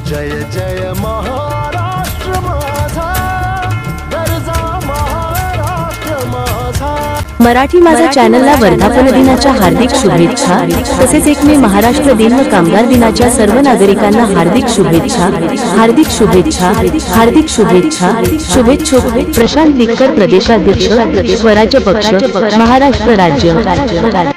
जय जय महाराष्ट्र माझा, गरजा महाराष्ट्र माझा। मराठी माझा चॅनलला वर्धापन दिनाच्या हार्दिक शुभेच्छा। तसेच 1 मे महाराष्ट्र दिन व कामगार दिनाच्या सर्व नागरिकांना हार्दिक शुभेच्छा, हार्दिक शुभेच्छा, हार्दिक शुभेच्छा। शुभेच्छुक प्रशांत निक्कर, प्रदेशाध्यक्ष, स्वराज्य पक्ष, महाराष्ट्र राज्य।